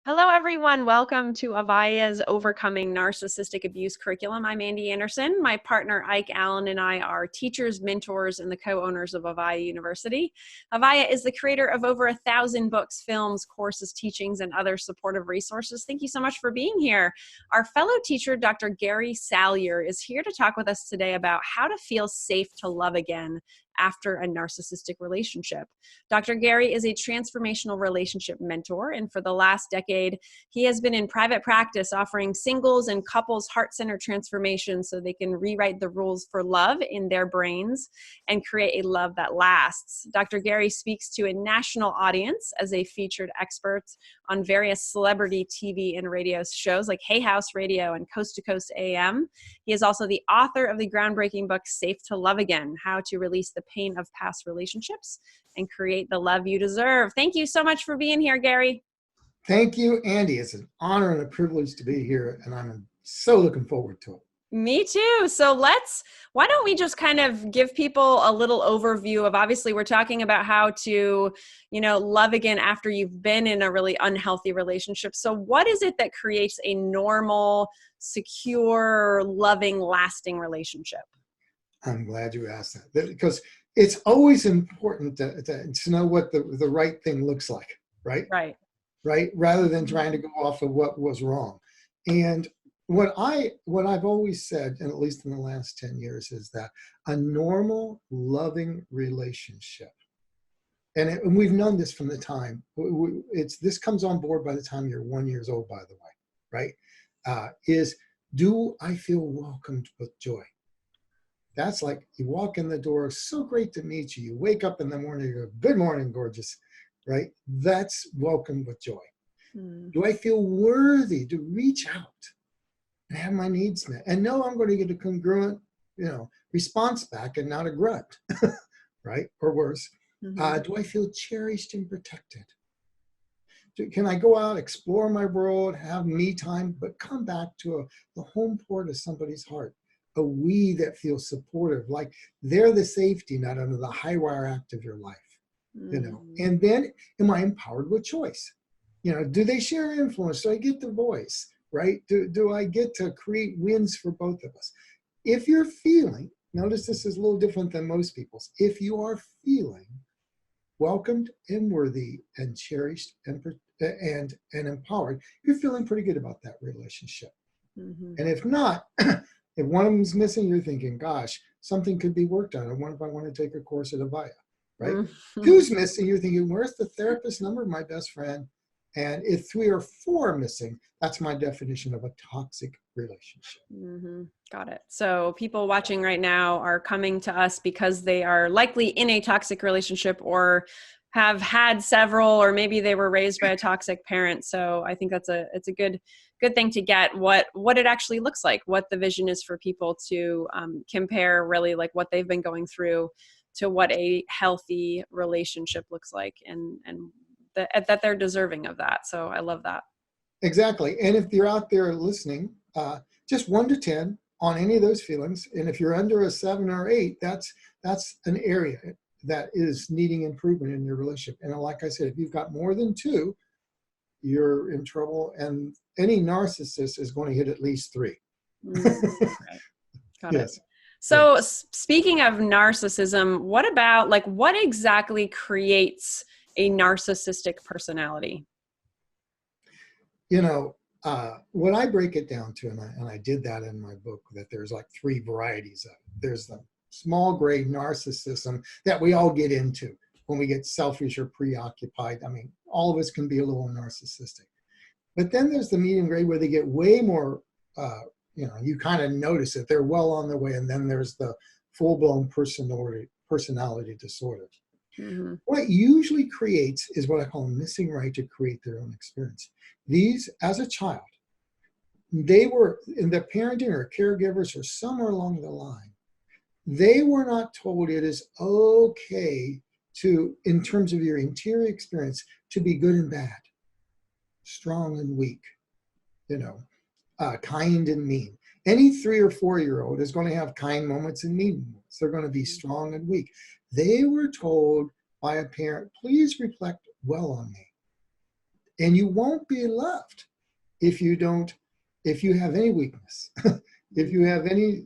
Hello, everyone. Welcome to Avaya's Overcoming Narcissistic Abuse curriculum. I'm Andy Anderson. My partner, Ike Allen, and I are teachers, mentors, and the co-owners of Avaya University. Avaya is the creator of over 1,000 books, films, courses, teachings, and other supportive resources. Thank you so much for being here. Our fellow teacher, Dr. Gary Salyer, is here to talk with us today about how to feel safe to love again after a narcissistic relationship. Dr. Gary is a transformational relationship mentor, and for the last decade, he has been in private practice offering singles and couples heart-centered transformation so they can rewrite the rules for love in their brains and create a love that lasts. Dr. Gary speaks to a national audience as a featured expert on various celebrity TV and radio shows like Hay House Radio and Coast to Coast AM. He is also the author of the groundbreaking book, Safe to Love Again: How to Release the Pain of Past Relationships and Create the Love You Deserve. Thank you so much for being here, Gary. Thank you, Andy. It's an honor and a privilege to be here, and I'm so looking forward to it. Me too. So why don't we just kind of give people a little overview of, obviously we're talking about how to, love again after you've been in a really unhealthy relationship. So what is it that creates a normal, secure, loving, lasting relationship? I'm glad you asked that, because it's always important to know what the right thing looks like, right? Right? Rather than trying to go off of what was wrong. And what I've always said, and at least in the last 10 years, is that a normal, loving relationship, and we've known this from the time, this comes on board by the time you're 1 year old, by the way, right? Is, do I feel welcomed with joy? That's like you walk in the door, so great to meet you. You wake up in the morning, you go, good morning, gorgeous, right? That's welcome with joy. Do I feel worthy to reach out and have my needs met? And know I'm going to get a congruent, response back and not a grunt, right? Or worse. Do I feel cherished and protected? Can I go out, explore my world, have me time, but come back to the home port of somebody's heart? A we that feels supportive, like they're the safety net under the high wire act of your life, And then, am I empowered with choice? Do they share influence? Do I get the voice, right? Do I get to create wins for both of us? If you're feeling, notice this is a little different than most people's. If you are feeling welcomed and worthy and cherished and empowered, you're feeling pretty good about that relationship. And if not, if one of them's missing, you're thinking, gosh, something could be worked on. I wonder if I want to take a course at Avaya, right? Two's missing, you're thinking, where's the therapist number of my best friend? And if 3 or 4 are missing, that's my definition of a toxic relationship. Got it. So people watching right now are coming to us because they are likely in a toxic relationship or have had several, or maybe they were raised by a toxic parent. So I think it's a good thing to get what it actually looks like, what the vision is for people to compare really like what they've been going through to what a healthy relationship looks like, and that they're deserving of that. So I love that. Exactly. And if you're out there listening, just 1 to 10 on any of those feelings. And if you're under a 7 or 8, that's an area that is needing improvement in your relationship. And like I said, if you've got more than 2, you're in trouble. And any narcissist is going to hit at least 3. Right. Got it. So speaking of narcissism, what about what exactly creates a narcissistic personality? What I break it down to, and I did that in my book, that there's 3 varieties of it. There's the small grade narcissism that we all get into when we get selfish or preoccupied. I mean, all of us can be a little narcissistic. But then there's the medium grade where they get way more, you kind of notice it. They're well on their way. And then there's the full-blown personality disorder. What it usually creates is what I call a missing right to create their own experience. These, as a child, they were in the parenting or caregivers or somewhere along the line, they were not told it is okay to, in terms of your interior experience, to be good and bad, strong and weak, kind and mean. Any 3 or 4-year-old is going to have kind moments and mean moments. They're going to be strong and weak. They were told by a parent, please reflect well on me. And you won't be loved if you have any weakness, if you have any,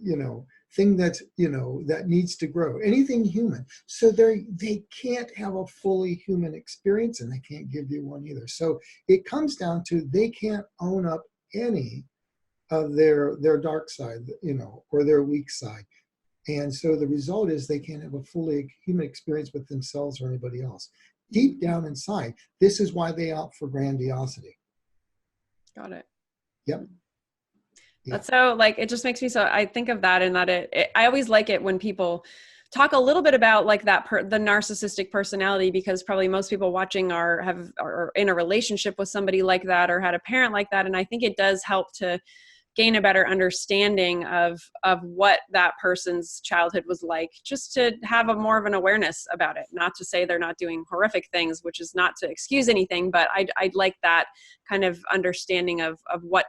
thing that's, that needs to grow, anything human. So they can't have a fully human experience, and they can't give you one either. So it comes down to they can't own up any of their dark side, or their weak side. And so the result is they can't have a fully human experience with themselves or anybody else. Deep down inside, this is why they opt for grandiosity. Got it. Yep. Yeah. That's so, like, it just makes me, so I think of that, and that I always like it when people talk a little bit about like the narcissistic personality, because probably most people watching are in a relationship with somebody like that, or had a parent like that. And I think it does help to gain a better understanding of what that person's childhood was like, just to have more of an awareness about it. Not to say they're not doing horrific things, which is not to excuse anything, but I'd like that kind of understanding of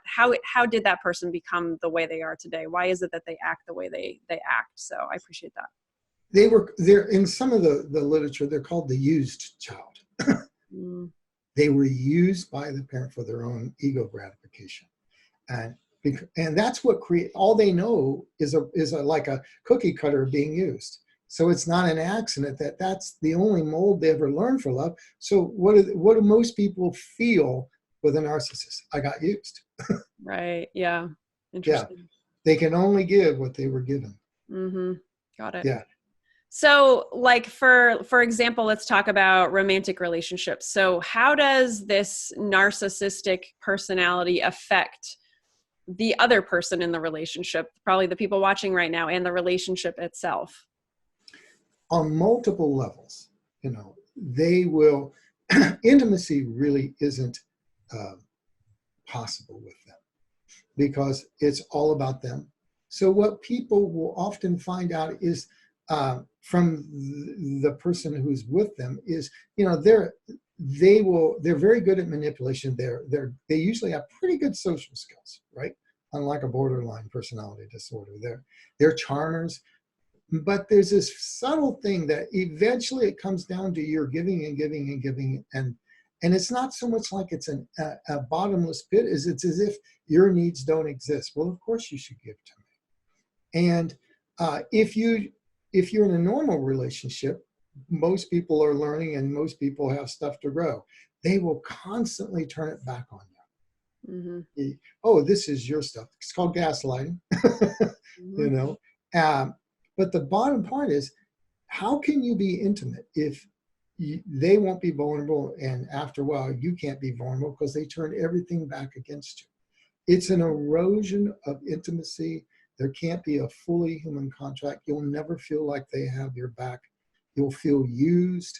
how did that person become the way they are today? Why is it that they act the way they act? So I appreciate that. They're in some of the literature, they're called the used child. They were used by the parent for their own ego gratification. And that's what all they know is like a cookie cutter being used. So it's not an accident that's the only mold they ever learned for love. So what do most people feel with a narcissist? I got used. Right. Yeah. Interesting. Yeah. They can only give what they were given. Mm-hmm. Got it. Yeah. So, like, for example, let's talk about romantic relationships. So how does this narcissistic personality affect the other person in the relationship, probably the people watching right now, and the relationship itself? On multiple levels, they will, intimacy really isn't possible with them because it's all about them. So what people will often find out is from the person who's with them is, they're very good at manipulation. They usually have pretty good social skills, right? Unlike a borderline personality disorder, they're charmers. But there's this subtle thing that eventually it comes down to you're giving and giving and giving, and it's not so much like it's a bottomless pit as it's as if your needs don't exist. Well, of course you should give to me. And if you're in a normal relationship, most people are learning and most people have stuff to grow. They will constantly turn it back on you. Mm-hmm. Oh, this is your stuff. It's called gaslighting. Mm-hmm. But the bottom part is, how can you be intimate if they won't be vulnerable, and after a while you can't be vulnerable because they turn everything back against you? It's an erosion of intimacy. There can't be a fully human contract. You'll never feel like they have your back. You'll feel used.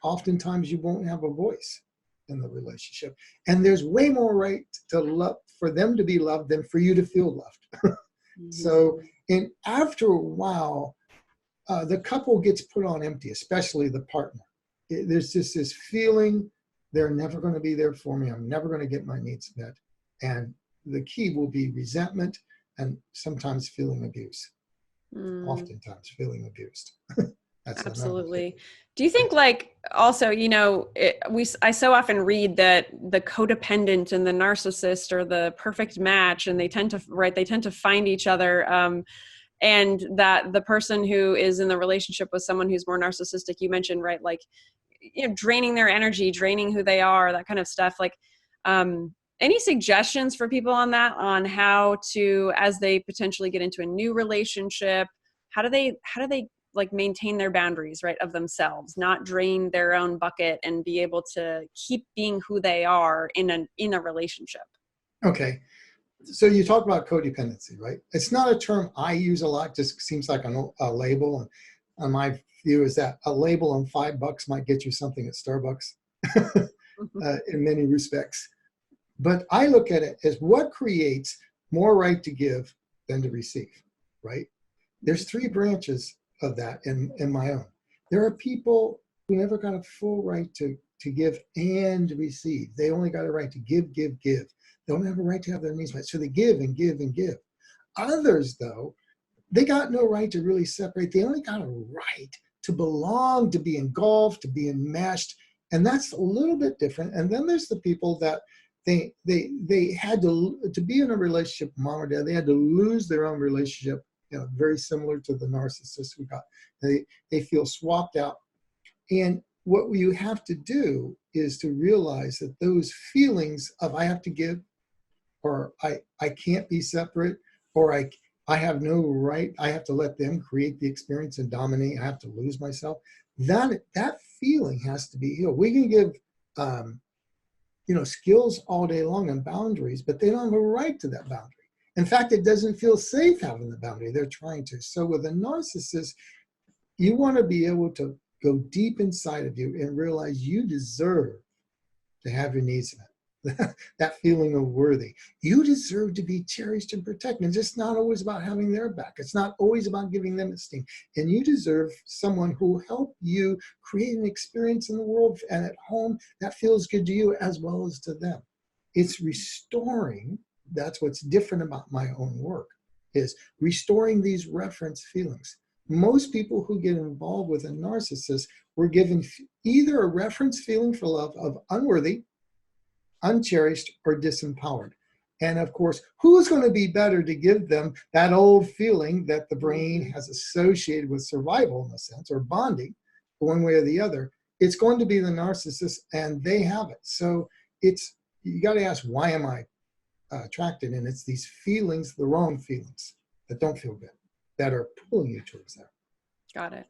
Oftentimes you won't have a voice in the relationship. And there's way more right to love, for them to be loved than for you to feel loved. Mm-hmm. So, and after a while, the couple gets put on empty, especially the partner. There's just this feeling, they're never going to be there for me. I'm never going to get my needs met. And the key will be resentment and sometimes feeling abuse. Oftentimes feeling abused. That's absolutely. Do you think, like, also, I so often read that the codependent and the narcissist are the perfect match, and they tend to find each other. And that the person who is in the relationship with someone who's more narcissistic, you mentioned, right, like, draining their energy, draining who they are, that kind of stuff. Like, any suggestions for people on that, on how to, as they potentially get into a new relationship, how do they like maintain their boundaries, right, of themselves, not drain their own bucket, and be able to keep being who they are in a relationship? Okay. So you talk about codependency, right? It's not a term I use a lot, just seems like a label. And my view is that a label on $5 might get you something at Starbucks in many respects. But I look at it as what creates more right to give than to receive, right? There's 3 branches of that in my own. There are people who never got a full right to give and receive. They only got a right to give, give, give. They don't have a right to have their needs met. So they give and give and give. Others, though, they got no right to really separate. They only got a right to belong, to be engulfed, to be enmeshed And that's a little bit different. And then there's the people that they had to be in a relationship, mom or dad, they had to lose their own relationship, very similar to the narcissist who got, they feel swapped out. And what you have to do is to realize that those feelings of I have to give, or I can't be separate, or I have no right, I have to let them create the experience and dominate, I have to lose myself. That feeling has to be healed. We can give skills all day long and boundaries, but they don't have a right to that boundary. In fact, it doesn't feel safe having the boundary. They're trying to. So with a narcissist, you want to be able to go deep inside of you and realize you deserve to have your needs met. That feeling of worthy. You deserve to be cherished and protected. It's just not always about having their back. It's not always about giving them esteem. And you deserve someone who will help you create an experience in the world and at home that feels good to you as well as to them. It's restoring. That's what's different about my own work, is restoring these reference feelings. Most people who get involved with a narcissist were given either a reference feeling for love of unworthy, uncherished, or disempowered. And of course, who's going to be better to give them that old feeling that the brain has associated with survival, in a sense, or bonding, one way or the other? It's going to be the narcissist, and they have it. So you got to ask, why am I attracted? And it's these feelings, the wrong feelings that don't feel good, that are pulling you towards that. Got it.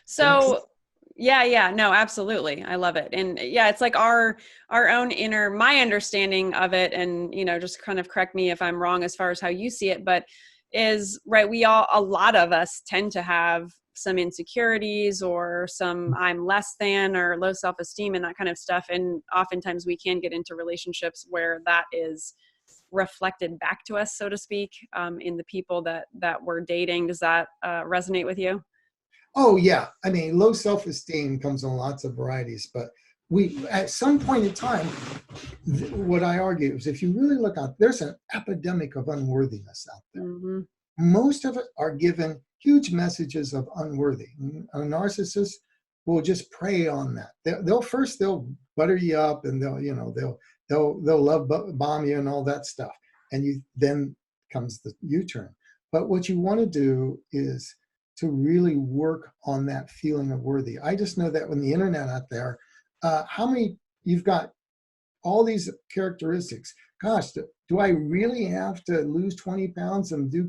So yeah, no, absolutely. I love it. And yeah, it's like our own inner, my understanding of it, and, just kind of correct me if I'm wrong as far as how you see it, but is right. A lot of us tend to have some insecurities or some I'm less than or low self-esteem and that kind of stuff. And oftentimes we can get into relationships where that is reflected back to us, so to speak, in the people that we're dating. Does that resonate with you? Oh, yeah. I mean, low self-esteem comes in lots of varieties, but at some point in time, what I argue is if you really look out, there's an epidemic of unworthiness out there. Mm-hmm. Most of it are given huge messages of unworthy. A narcissist will just prey on that. They'll butter you up, and they'll love bomb you and all that stuff. And then comes the U-turn. But what you want to do is to really work on that feeling of worthy. I just know that when the internet out there, you've got all these characteristics. Gosh, do I really have to lose 20 pounds and do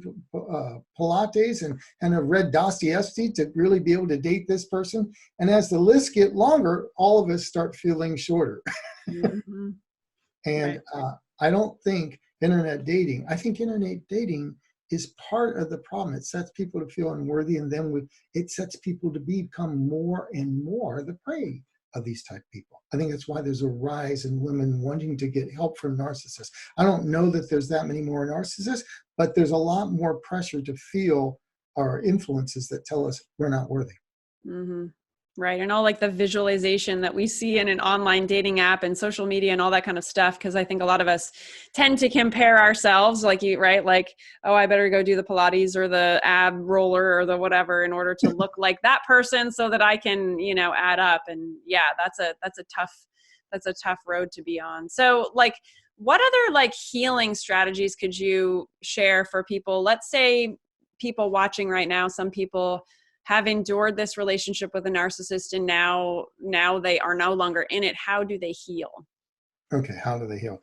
Pilates and have read Dostoevsky to really be able to date this person? And as the lists get longer, all of us start feeling shorter. Mm-hmm. And right. I don't think I think internet dating is part of the problem. It sets people to feel unworthy, and then it sets people to become more and more the prey of these type of people. I think that's why there's a rise in women wanting to get help from narcissists. I don't know that there's that many more narcissists, but there's a lot more pressure to feel our influences that tell us we're not worthy. Mm-hmm. Right. And all like the visualization that we see in an online dating app and social media and all that kind of stuff. Cause I think a lot of us tend to compare ourselves like you, right? Like, oh, I better go do the Pilates or the ab roller or the whatever in order to look like that person so that I can, add up. And yeah, that's a tough road to be on. So like, what other like healing strategies could you share for people? Let's say people watching right now, some people have endured this relationship with a narcissist and now they are no longer in it. How do they heal? Okay, how do they heal?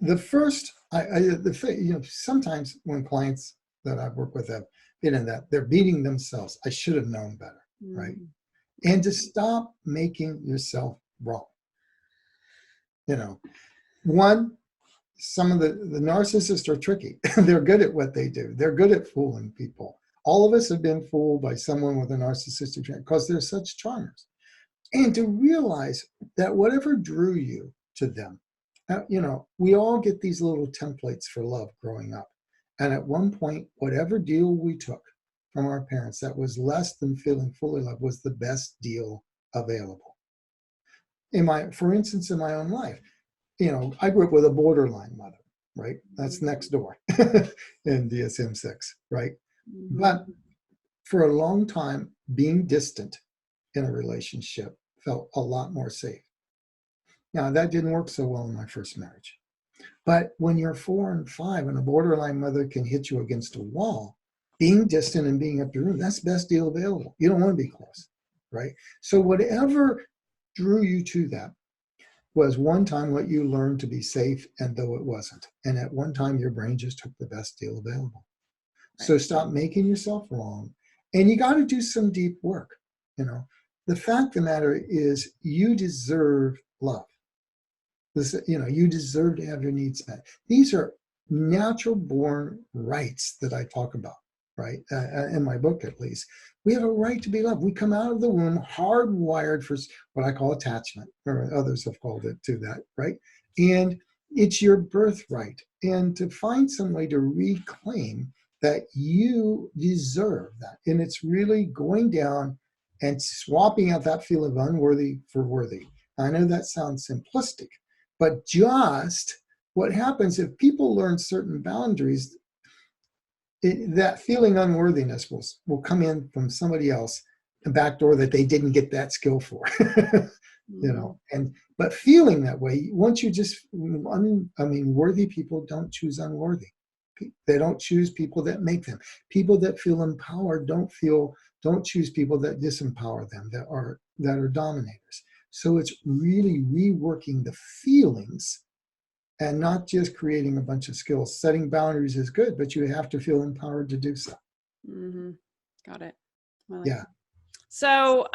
The first, sometimes when clients that I've worked with have been in that, they're beating themselves. I should have known better, right? And to stop making yourself wrong. Some of the narcissists are tricky. They're good at what they do. They're good at fooling people. All of us have been fooled by someone with a narcissistic trait because they're such charmers. And to realize that whatever drew you to them, we all get these little templates for love growing up. And at one point, whatever deal we took from our parents that was less than feeling fully loved was the best deal available. For instance, in my own life, I grew up with a borderline mother, right? That's next door in DSM-6, right? But for a long time, being distant in a relationship felt a lot more safe. Now, that didn't work so well in my first marriage. But when you're 4 and 5 and a borderline mother can hit you against a wall, being distant and being up your room, that's the best deal available. You don't want to be close, right? So whatever drew you to that was one time what you learned to be safe, and though it wasn't. And at one time, your brain just took the best deal available. Right. So stop making yourself wrong. And you got to do some deep work. The fact of the matter is you deserve love. You deserve to have your needs met. These are natural born rights that I talk about, right? In my book, at least. We have a right to be loved. We come out of the womb hardwired for what I call attachment, or others have called it to that, right? And it's your birthright. And to find some way to reclaim that you deserve that. And it's really going down and swapping out that feeling of unworthy for worthy. I know that sounds simplistic, but just what happens if people learn certain boundaries, that feeling unworthiness will come in from somebody else, a back door that they didn't get that skill for. But feeling that way, once you just, worthy people don't choose unworthy. They don't choose people that make them. People that feel empowered don't choose people that disempower them, that are dominators. So it's really reworking the feelings and not just creating a bunch of skills. Setting boundaries is good, but you have to feel empowered to do so. Mm-hmm. Got it. Yeah. So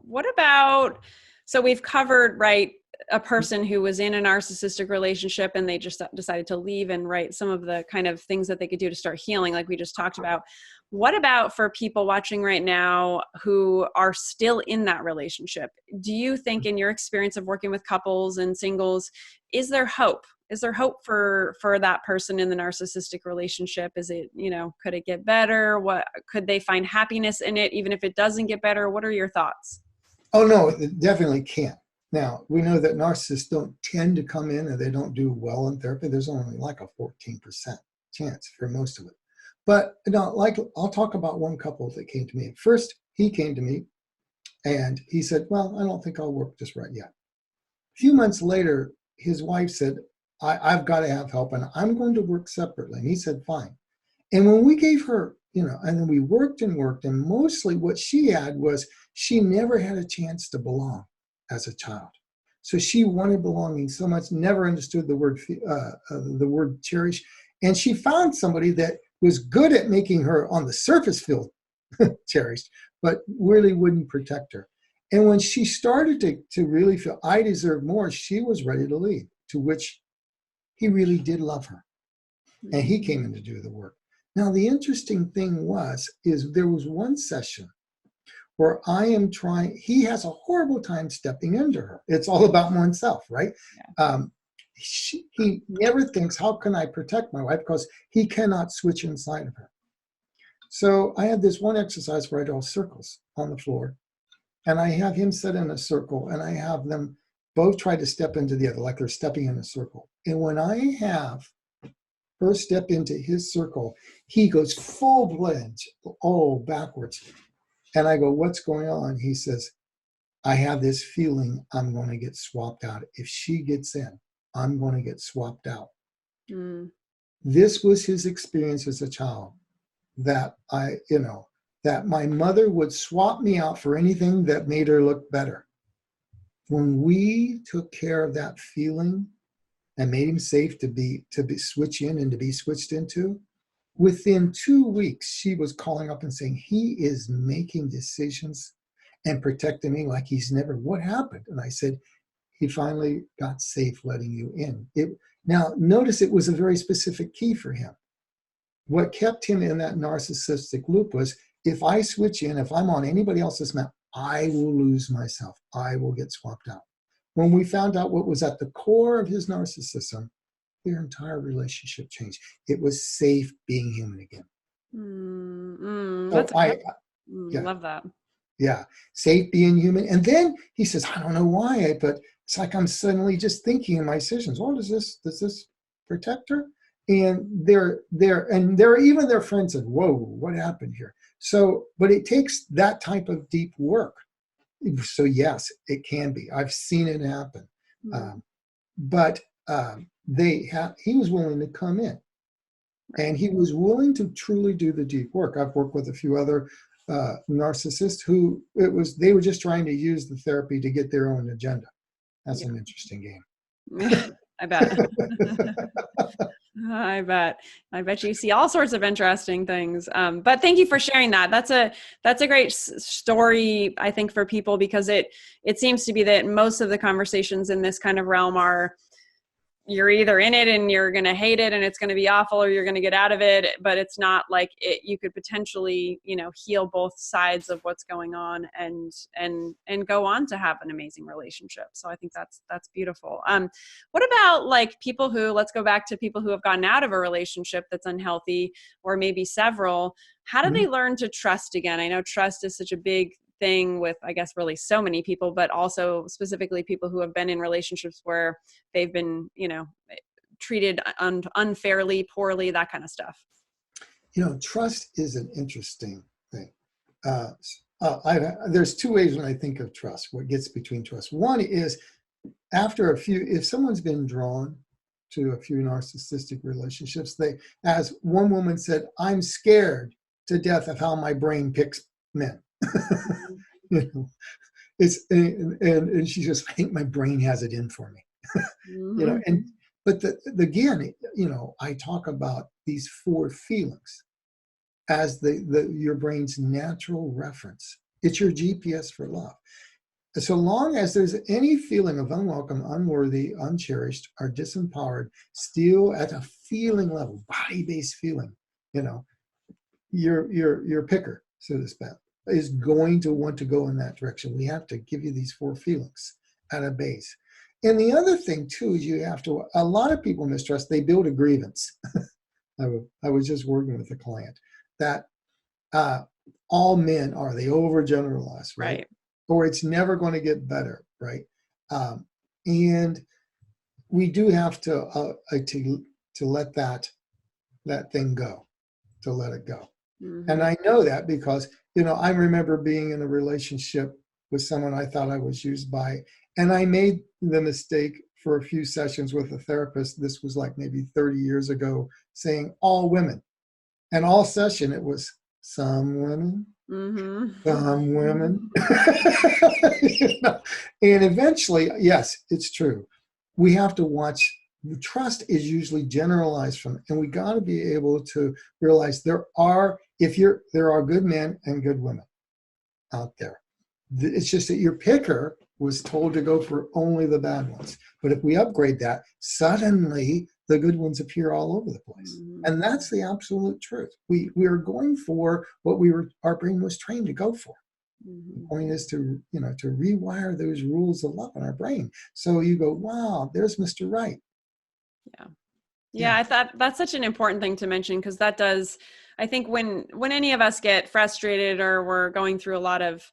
what about, so we've covered, right, a person who was in a narcissistic relationship and they just decided to leave, and right, some of the kind of things that they could do to start healing, like we just talked about. What about for people watching right now who are still in that relationship? Do you think, in your experience of working with couples and singles, is there hope? Is there hope for that person in the narcissistic relationship? Is it, could it get better? What could they find happiness in it, even if it doesn't get better? What are your thoughts? Oh, no, it definitely can. Now, we know that narcissists don't tend to come in and they don't do well in therapy. There's only like a 14% chance for most of it. But I'll talk about one couple that came to me. First, he came to me and he said, well, I don't think I'll work just right yet. A few months later, his wife said, I've got to have help and I'm going to work separately. And he said, fine. And when we gave her, and then we worked, and mostly what she had was she never had a chance to belong as a child. So she wanted belonging so much, never understood the word cherish. And she found somebody that was good at making her on the surface feel cherished, but really wouldn't protect her. And when she started to really feel I deserve more, she was ready to leave, to which he really did love her. And he came in to do the work. Now, the interesting thing is there was one session where he has a horrible time stepping into her. It's all about oneself, right? Yeah. He never thinks, how can I protect my wife? Because he cannot switch inside of her. So I had this one exercise where I draw circles on the floor, and I have him sit in a circle, and I have them both try to step into the other, like they're stepping in a circle. And when I have her step into his circle, he goes full-fledged, all backwards. And I go, what's going on? He says, I have this feeling I'm going to get swapped out. If she gets in, I'm going to get swapped out. Mm. This was his experience as a child, that that my mother would swap me out for anything that made her look better. When we took care of that feeling and made him safe to be switch in and to be switched into, within 2 weeks, she was calling up and saying, he is making decisions and protecting me like he's never. What happened? And I said, he finally got safe letting you in. Now, notice it was a very specific key for him. What kept him in that narcissistic loop was, if I switch in, if I'm on anybody else's map, I will lose myself. I will get swapped out. When we found out what was at the core of his narcissism, their entire relationship changed. It was safe being human again. Love that. Yeah, safe being human. And then he says, I don't know why, but it's like I'm suddenly just thinking in my decisions. Oh, does this protect her? And even their friends said, whoa, what happened here? So, but it takes that type of deep work So yes, it can be. I've seen it happen. But he was willing to come in, and he was willing to truly do the deep work. I've worked with a few other narcissists who they were just trying to use the therapy to get their own agenda. That's an interesting game. I bet. I bet you see all sorts of interesting things. But thank you for sharing that. That's a great story, I think, for people, because it seems to be that most of the conversations in this kind of realm are, you're either in it and you're going to hate it and it's going to be awful, or you're going to get out of it. But it's not like you could potentially, heal both sides of what's going on and go on to have an amazing relationship. So I think that's beautiful. What about like people who, let's go back to people who have gotten out of a relationship that's unhealthy, or maybe several. How do they learn to trust again? I know trust is such a big thing with, I guess, really so many people, but also specifically people who have been in relationships where they've been, treated unfairly, poorly, that kind of stuff. Trust is an interesting thing. There's two ways when I think of trust, what gets between trust. One is if someone's been drawn to a few narcissistic relationships, as one woman said, I'm scared to death of how my brain picks men. It's and she says, I think my brain has it in for me. But again, I talk about these 4 feelings as your brain's natural reference. It's your GPS for love. So long as there's any feeling of unwelcome, unworthy, uncherished, or disempowered, still at a feeling level, body-based feeling, your picker, so to speak, is going to want to go in that direction. We have to give you these 4 feelings at a base. And the other thing too is a lot of people mistrust, they build a grievance. I was just working with a client that all men they overgeneralize, right? Or it's never going to get better, right? And we do have to let that thing go, to let it go. And I know that because, I remember being in a relationship with someone I thought I was used by, and I made the mistake for a few sessions with a therapist. This was like maybe 30 years ago, saying all women. And all session, it was some women, some women. And eventually, yes, it's true. We have to watch. Trust is usually generalized from, and we got to be able to realize there are good men and good women out there. It's just that your picker was told to go for only the bad ones. But if we upgrade that, suddenly the good ones appear all over the place. And that's the absolute truth. We are going for what our brain was trained to go for. The point is to rewire those rules of love in our brain. So you go, wow, there's Mr. Right. Yeah, I thought that's such an important thing to mention, because that does, I think when any of us get frustrated or we're going through a lot of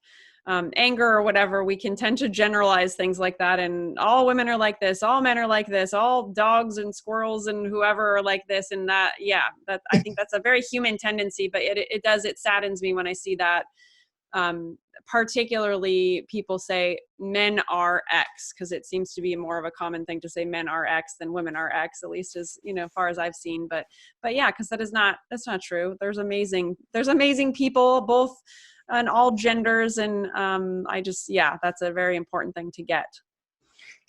anger or whatever, we can tend to generalize things like that. And all women are like this, all men are like this, all dogs and squirrels and whoever are like this and that. Yeah, I think that's a very human tendency, but it saddens me when I see that. Particularly people say men are X, because it seems to be more of a common thing to say men are X than women are X, at least as far as I've seen. But yeah, because that's not true. There's amazing people, both on all genders, and that's a very important thing to get.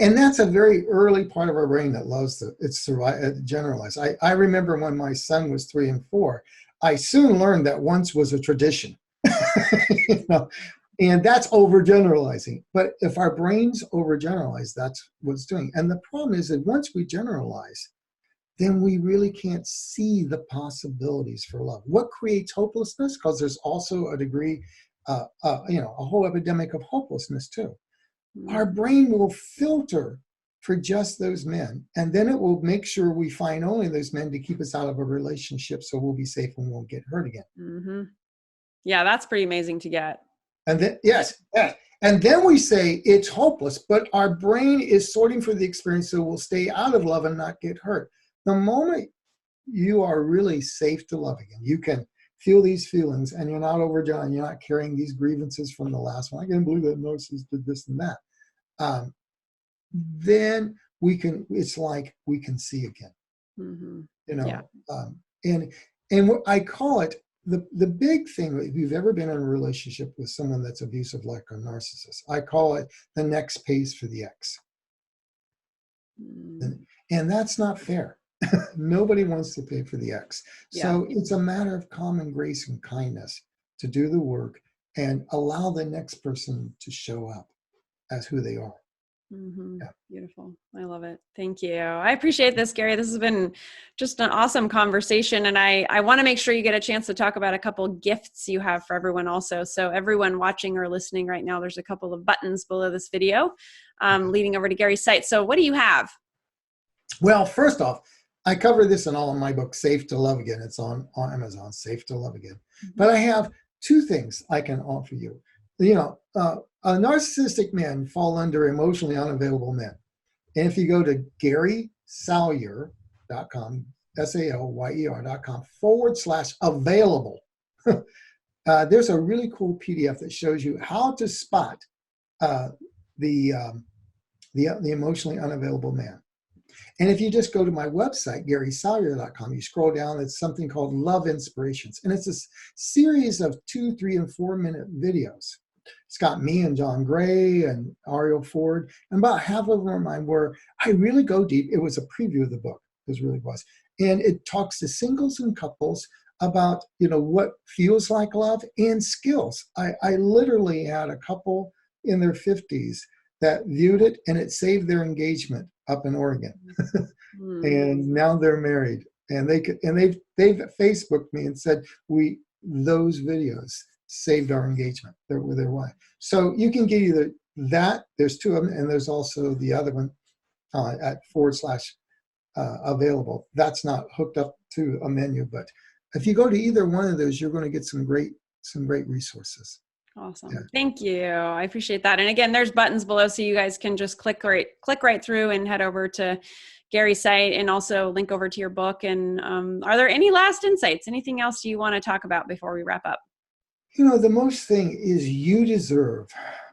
And that's a very early part of our brain that loves to generalize. I remember when my son was 3 and 4, I soon learned that once was a tradition. And that's overgeneralizing. But if our brains overgeneralize, that's what it's doing. And the problem is that once we generalize, then we really can't see the possibilities for love. What creates hopelessness? Because there's also a degree, a whole epidemic of hopelessness too. Our brain will filter for just those men, and then it will make sure we find only those men to keep us out of a relationship, so we'll be safe and won't get hurt again. Yeah, that's pretty amazing to get. And then, yes. And then we say it's hopeless, but our brain is sorting for the experience, so we'll stay out of love and not get hurt. The moment you are really safe to love again, you can feel these feelings, and you're not overdone, you're not carrying these grievances from the last one. I can't believe that narcissist did this and that. Then it's like we can see again. Mm-hmm. You know, Yeah. And what I call it, the big thing, if you've ever been in a relationship with someone that's abusive, like a narcissist, I call it the next pays for the ex. And that's not fair. Nobody wants to pay for the ex. So it's a matter of common grace and kindness to do the work and allow the next person to show up as who they are. Mm-hmm. Yeah. Beautiful. I love it. Thank you. I appreciate this, Gary. This has been just an awesome conversation. And I want to make sure you get a chance to talk about a couple gifts you have for everyone also. So everyone watching or listening right now, there's a couple of buttons below this video leading over to Gary's site. So what do you have? Well, first off, I cover this in all of my books, Safe to Love Again. It's on Amazon, Safe to Love Again. Mm-hmm. But I have two things I can offer you. You know, narcissistic men fall under emotionally unavailable men. And if you go to GarySalyer.com, SALYER.com/available, there's a really cool PDF that shows you how to spot the emotionally unavailable man. And if you just go to my website, GarySalyer.com, you scroll down, it's something called Love Inspirations. And it's a series of 2, 3, and 4-minute videos. It's got me and John Gray and Ariel Ford. And about half of them are mine, where I really go deep. It was a preview of the book. It really was. And it talks to singles and couples about, you know, what feels like love and skills. I literally had a couple in their 50s that viewed it, and it saved their engagement up in Oregon. And now they're married, and they've Facebooked me and said, those videos saved our engagement with their wife. So you can get either that, there's two of them, and there's also the other one at /available. That's not hooked up to a menu, but if you go to either one of those, you're going to get some great resources. Awesome. Yeah. Thank you. I appreciate that. And again, there's buttons below, so you guys can just click right through and head over to Gary's site, and also link over to your book. And are there any last insights? Anything else you want to talk about before we wrap up? You know, the most thing is you deserve,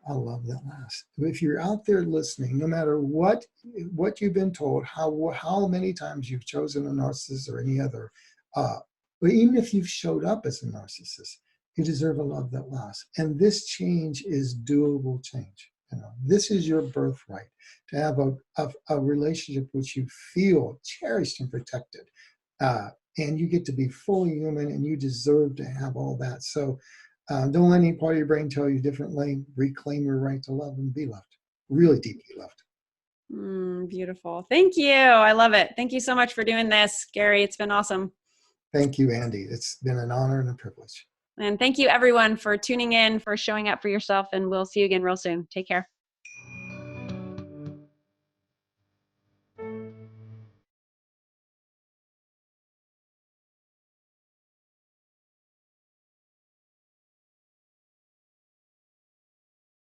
I love that last. If you're out there listening, no matter what you've been told, how many times you've chosen a narcissist or any other, but even if you've showed up as a narcissist, you deserve a love that lasts. And this change is doable change. You know, this is your birthright, to have a relationship which you feel cherished and protected. And you get to be fully human, and you deserve to have all that. So don't let any part of your brain tell you differently. Reclaim your right to love and be loved, really deeply loved. Beautiful. Thank you. I love it. Thank you so much for doing this, Gary. It's been awesome. Thank you, Andy. It's been an honor and a privilege. And thank you, everyone, for tuning in, for showing up for yourself. And we'll see you again real soon. Take care.